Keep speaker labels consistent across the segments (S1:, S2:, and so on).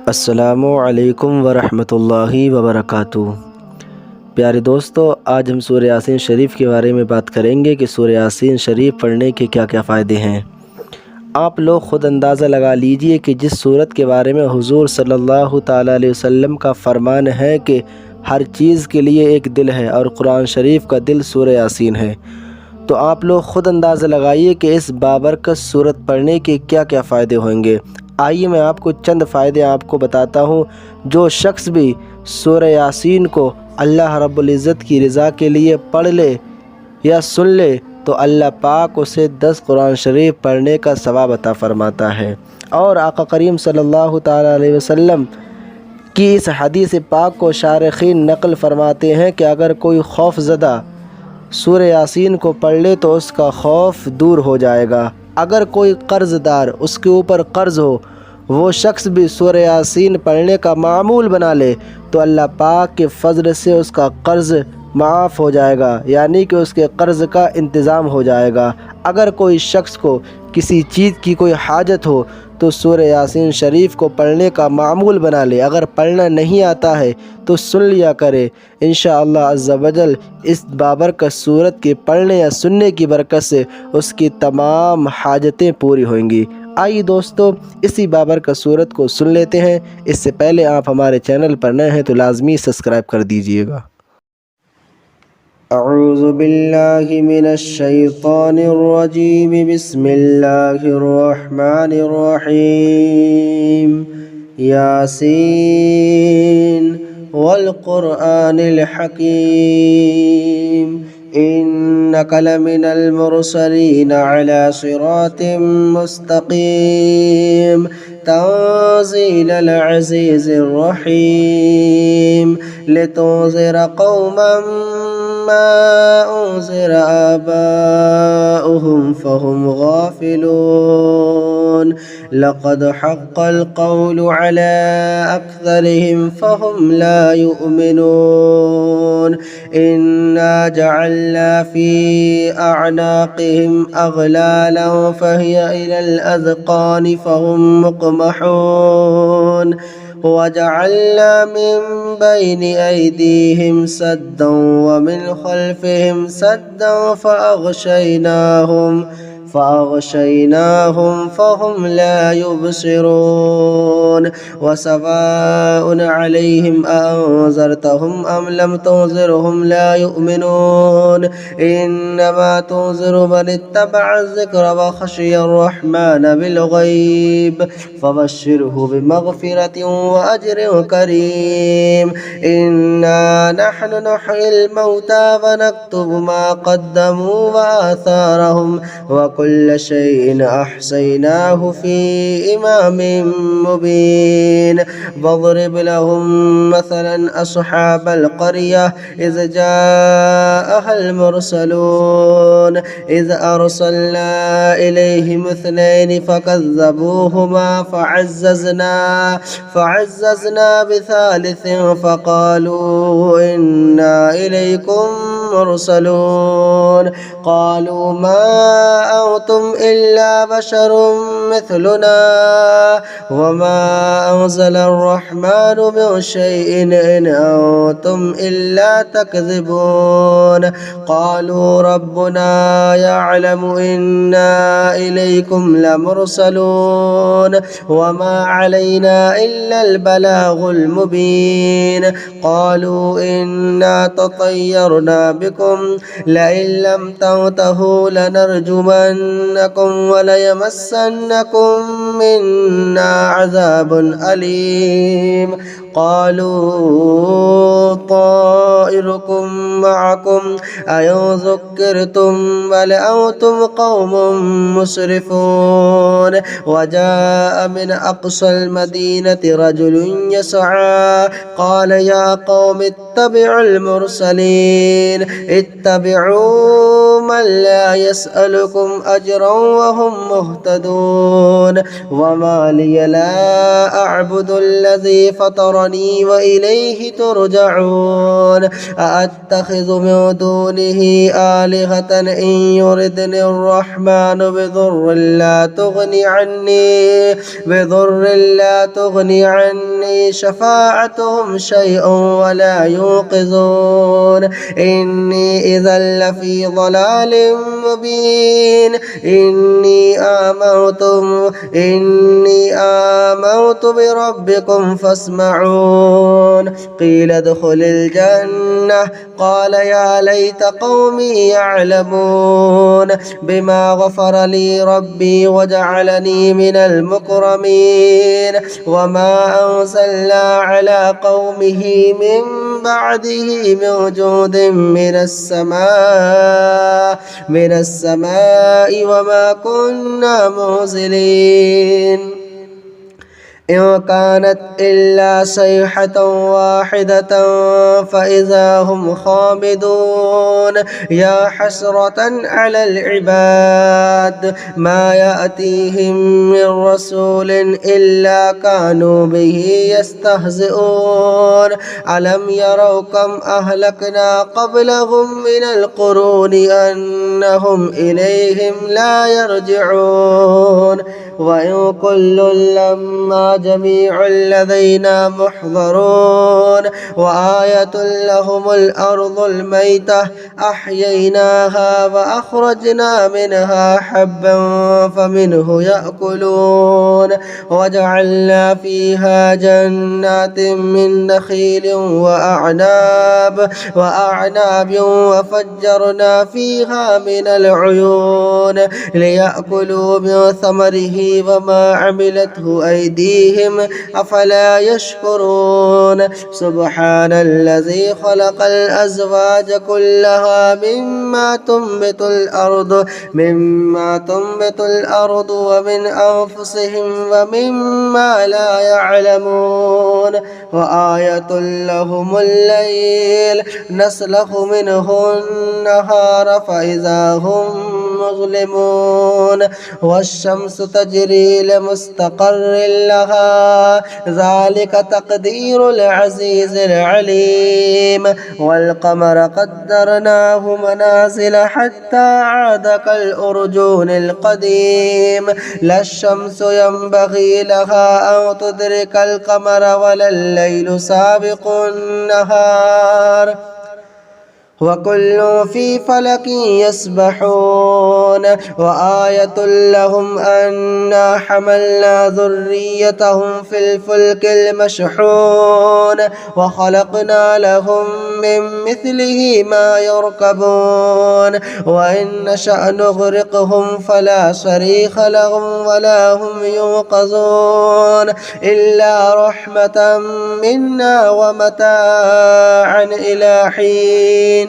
S1: अस्सलामु अलैकुम वरहमतुल्लाहि वबरकातुहू। प्यारे दोस्तों, आज हम सूरह यासीन शरीफ के बारे में बात करेंगे कि सूरह यासीन शरीफ पढ़ने के क्या क्या फ़ायदे हैं। आप लोग ख़ुद अंदाज़ा लगा लीजिए कि जिस सूरत के बारे में हुज़ूर सल्लल्लाहु ताला अलैहि वसल्लम का फ़रमान है कि हर चीज़ के लिए एक दिल है और कुरान शरीफ का दिल सूरह यासीन है, तो आप लोग ख़ुद अंदाज़ा लगाइए कि इस बाबरकत सूरत पढ़ने के क्या क्या फ़ायदे होंगे। आइए मैं आपको चंद फ़ायदे आपको बताता हूँ। जो शख्स भी सूरह यासीन को अल्लाह रब्बुल इज़्ज़त की रज़ा के लिए पढ़ ले या सुन ले तो अल्लाह पाक उसे 10 कुरान शरीफ पढ़ने का सवाब अता फ़रमाता है। और आका करीम सल्लल्लाहु ताला अलैहि वसल्लम की इस हदीस पाक को शारखीन नक़ल फ़रमाते हैं कि अगर कोई खौफ़ज़दा सूरह यासीन को पढ़ ले तो उसका खौफ दूर हो जाएगा। अगर कोई कर्ज़दार उसके ऊपर कर्ज़ हो, वो शख्स भी सूरह यासीन पढ़ने का मामूल बना ले तो अल्लाह पाक के फ़ज़ल से उसका कर्ज़ माफ़ हो जाएगा, यानी कि उसके कर्ज़ का इंतज़ाम हो जाएगा। अगर कोई शख्स को किसी चीज़ की कोई हाजत हो तो सूरह यासीन शरीफ को पढ़ने का मामूल बना ले। अगर पढ़ना नहीं आता है तो सुन लिया करे। इंशाअल्लाह अज़्ज़ा वजल इस बाबरकत सूरत के पढ़ने या सुनने की बरकत से उसकी तमाम हाजतें पूरी होंगी। आइए दोस्तों, इसी बाबरकत सूरत को सुन लेते हैं। इससे पहले आप हमारे चैनल पर नए हैं तो लाजमी सब्सक्राइब कर दीजिएगा। अऊज़ु बिल्लाहि मिनश शैतानिर रजीम, बिस्मिल्लाहिर रहमानिर रहीम। यासीन वल क़ुरआनिल हकीम, इन्नका लमिनल मुरसलीन अला सिरातिम मुस्तक़ीम, तंज़ीलल अज़ीज़िर रहीम, लितुंज़िरा क़ौमन मा उन्ज़िरा आबाउहुम फ़हुम गाफ़िलून, लक़द हक़्क़ल क़ौलु अला अक्सरिहिम फ़हुम ला युमिनून, इन्ना जअलना फ़ी अअनाक़िहिम अग़लालन फ़हिय इलल अज़क़ानि फ़हुम मुक़महून, वजअलना मिन बैनि ऐदीहिम सद्दन व मिन ख़ल्फ़िहिम सद्दन फ़अग़शयनाहुम फ़हुम ला युबसिरून, वसवाउन अलैहिम अअन्ज़रतहुम अम लम तुन्ज़िरहुम ला युमिनून, इन्नमा तुन्ज़िरु मन इत्तबअ अज़्ज़िक्र व ख़शियर रहमान बिलग़ैब, फ़बश्शिरहु बिमग़फ़िरतिन व अज्रिन करीम। इन्ना नहनु नुह्यिल मौता व नक्तुबु मा क़द्दमू व आसारहुम व कुल्ल शैइन अहसैनाहु फ़ी इमामिन मुबीन। वज़रिब लहुम मसलन अस्हाबल क़रियह इज़ जाअहल मुरसलून, इज़ अरसलना इलैहिम इस्नैनि फ़कज़्ज़बूहुमा फ़अज़्ज़ज़ना बिसालिसिन फ़क़ालू इन्ना इलैकुम मुरसलून, क़ालू मा अंतुम इल्ला बशरुम मिथलुना वमा अंज़लर रहमानु मिन शैइन इन अंतुम इल्ला तकज़िबून, क़ालू रब्बुना यअलमु इन्ना इलैकुम लमुरसलून वमा अलैना इल्लल बलागुल मुबीन, क़ालू इन्ना ततय्यरना बिकुम लइन लम तंतहू लनरजुमन्नकुम व लयमस्सन्नकुम मिन्ना अज़ाबुन अलीम। क़ालू ताइरुकुम मअकुम अइन ज़ुक्किरतुम बल अंतुम क़ौमुम मुस्रिफ़ून, वजाअ मिन अक़सल मदीनति रजुलुन यसअ क़ाल या क़ौम इत्तबिउल मुरसलीन, इत्तबिउ من لا يسألكم أجرا وهم مهتدون وما لي لا أعبد الذي فطرني وإليه ترجعون أأتخذ من دونه آلهة إن يردني الرحمن بضر لا تغني عني شفاعتهم شيئا ولا ينقذون إني إذا لفي ضلال مبين إني آمنت بربكم فاسمعون قيل ادخل الجنة قال يا ليت قومي يعلمون بما غفر لي ربي وجعلني من المكرمين وما أنزلنا على قومه من بعده من جود من السماء وما كنا منزلين إن كانت إلا صيحة واحدة فإذا هم خامدون يا حسرة على العباد ما يأتيهم من رسول إلا كانوا به يستهزئون ألم يروا كم أهلكنا قبلهم من القرون أنهم إليهم لا يرجعون وإن كل لما جميع لدينا محضرون وآية لهم الأرض الميتة أحييناها وأخرجنا منها حبا فمنه يأكلون وجعلنا فيها جنات من نخيل وأعناب وفجرنا فيها من العيون ليأكلوا من ثمره وما عملته أيديهم أفلا يشكرون سبحان الذي خلق الأزواج كلها مما تنبت الأرض ومن أنفسهم ومما لا يعلمون وآية لهم الليل نسلخ منه النهار فإذا هم مظلمون والشمس تجري لمستقر لها ذلك تقدير العزيز العليم والقمر قدرناه منازل حتى عاد كالأرجون القديم لا الشمس ينبغي لها أن تدرك القمر ولا الليل سابق النهار وكل في فلك يسبحون وآية لهم أنا حملنا ذريتهم في الفلك المشحون وخلقنا لهم من مثله ما يركبون وإن نشأ نغرقهم فلا صريخ لهم ولا هم ينقذون إلا رحمة منا ومتاعا إلى حين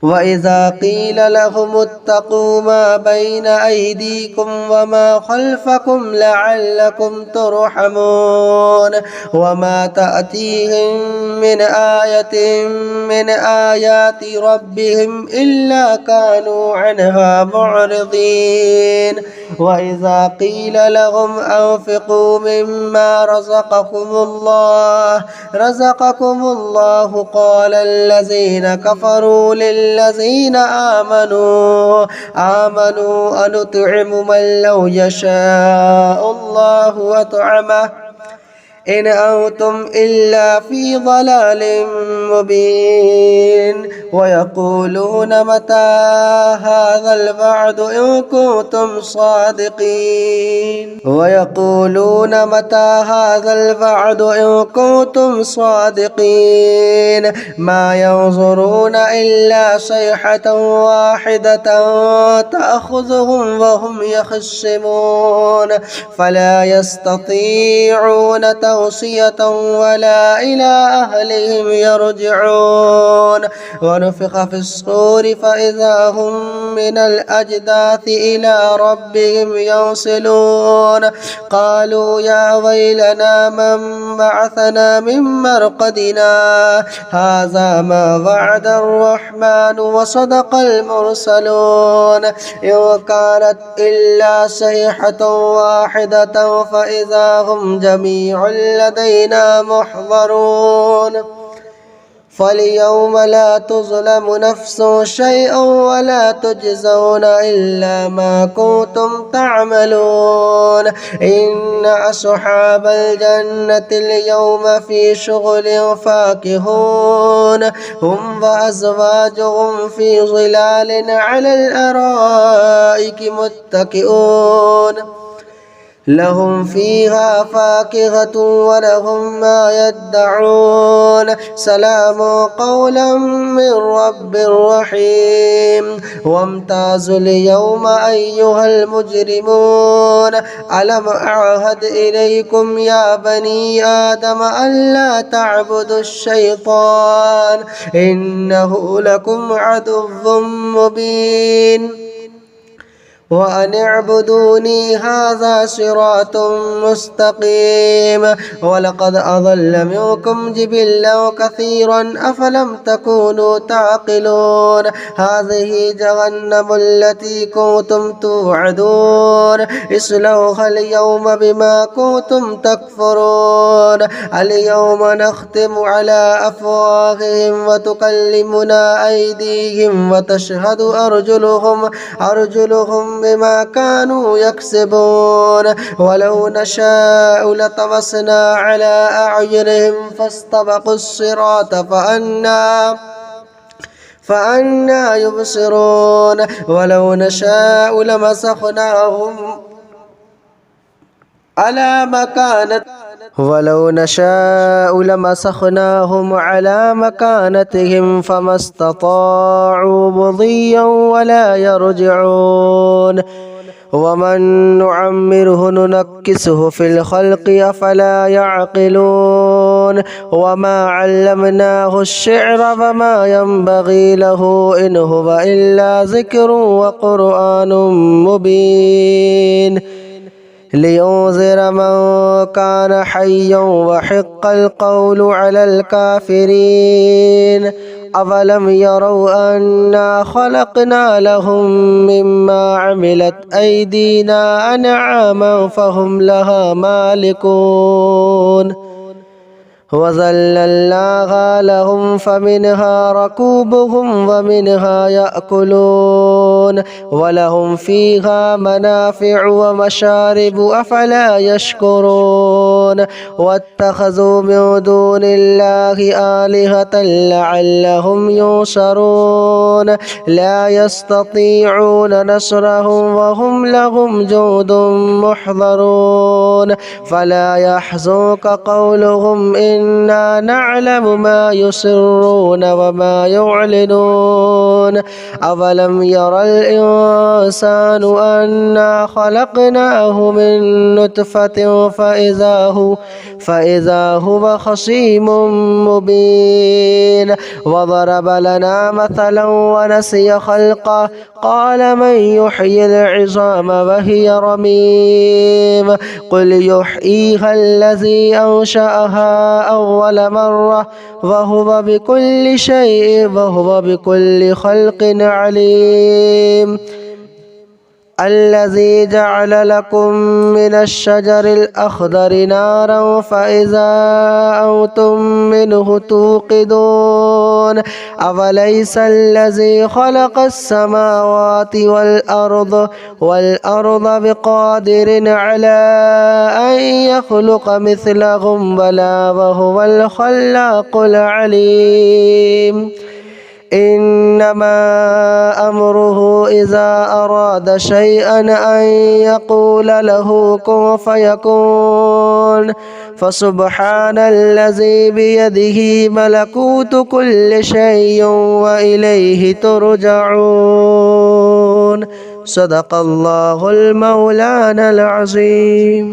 S1: وإذا قيل لهم اتقوا ما بين أيديكم وما خلفكم لعلكم ترحمون وما تأتيهم من آية من آيات ربهم إلا كانوا عنها معرضين وإذا قيل لهم أنفقوا مما رزقكم الله قال الذين كفروا للذين آمنوا أنطعم من لو يشاء الله أطعمه إن أنتم إلا في ضلال مبين ويقولون متى هذا الوعد إن كنتم صادقين ما ينظرون إلا صيحة واحدة تأخذهم وهم يخصمون فلا يستطيعون توصية ولا إلى أهلهم يرجعون ونفخ في الصور فإذا هم من الأجداث إلى ربهم ينسلون قالوا يا ويلنا من بعثنا من مرقدنا هذا ما وعد الرحمن وصدق المرسلون إن كانت إلا صيحة واحدة فإذا هم جميع لدينا محضرون فاليوم لا تظلم نفس شيئا ولا تجزون إلا ما كنتم تعملون إن أصحاب الجنة اليوم في شغل فاكهون هم وأزواجهم في ظلال على الأرائك متكئون لهم فيها فاكهة ولهم ما يدعون سلام قولا من رب رحيم وامتازوا اليوم أيها المجرمون ألم أعهد إليكم يا بني آدم ألا تعبدوا الشيطان إنه لكم عدو مبين وأن اعبدوني هذا صراط مستقيم ولقد أضل منكم جبلا كثيرا أفلم تكونوا تعقلون هذه جهنم التي كنتم توعدون اصلوها اليوم بما كنتم تكفرون اليوم نختم على أفواههم وتكلمنا أيديهم وتشهد أرجلهم بما كانوا يكسبون ولو نشاء لطمسنا على أعينهم فاستبقوا الصراط فأنا يبصرون ولو نشاء لمسخناهم على مكانتهم فما استطاعوا مضيا ولا يرجعون ومن نعمره ننكسه في الخلق أفلا يعقلون وما علمناه الشعر وما ينبغي له إن هو إلا ذكر وقرآن مبين لينذر من كان حيا وحق القول على الكافرين أولم يروا أنا خلقنا لهم مما عملت أيدينا أنعاما فهم لها مالكون وذللناها لهم فمنها ركوبهم ومنها يأكلون ولهم فيها منافع ومشارب أفلا يشكرون واتخذوا من دون الله آلهة لعلهم ينصرون لا يستطيعون نصرهم وهم لهم جند محضرون فلا يحزنك قولهم إنا نعلم ما يسرون وما يعلنون أولم يرى الإنسان أنا خلقناه من نطفة فإذا هو خصيم مبين وضرب لنا مثلا ونسي خلقه قال من يحيي العظام وهي رميم قل يحييها الذي أنشأها أول مرة وهو بكل خلق عليم الذي جعل لكم من الشجر الأخضر نارا فإذا أنتم منه توقدون أوليس الذي خلق السماوات والأرض بقادر على أن يخلق مثلهم بلى وهو الخلاق العليم إنما أمره إذا أراد شيئا أن يقول له كن فيكون فسبحان الذي بيده ملكوت كل شيء وإليه ترجعون صدق الله المولانا العظيم.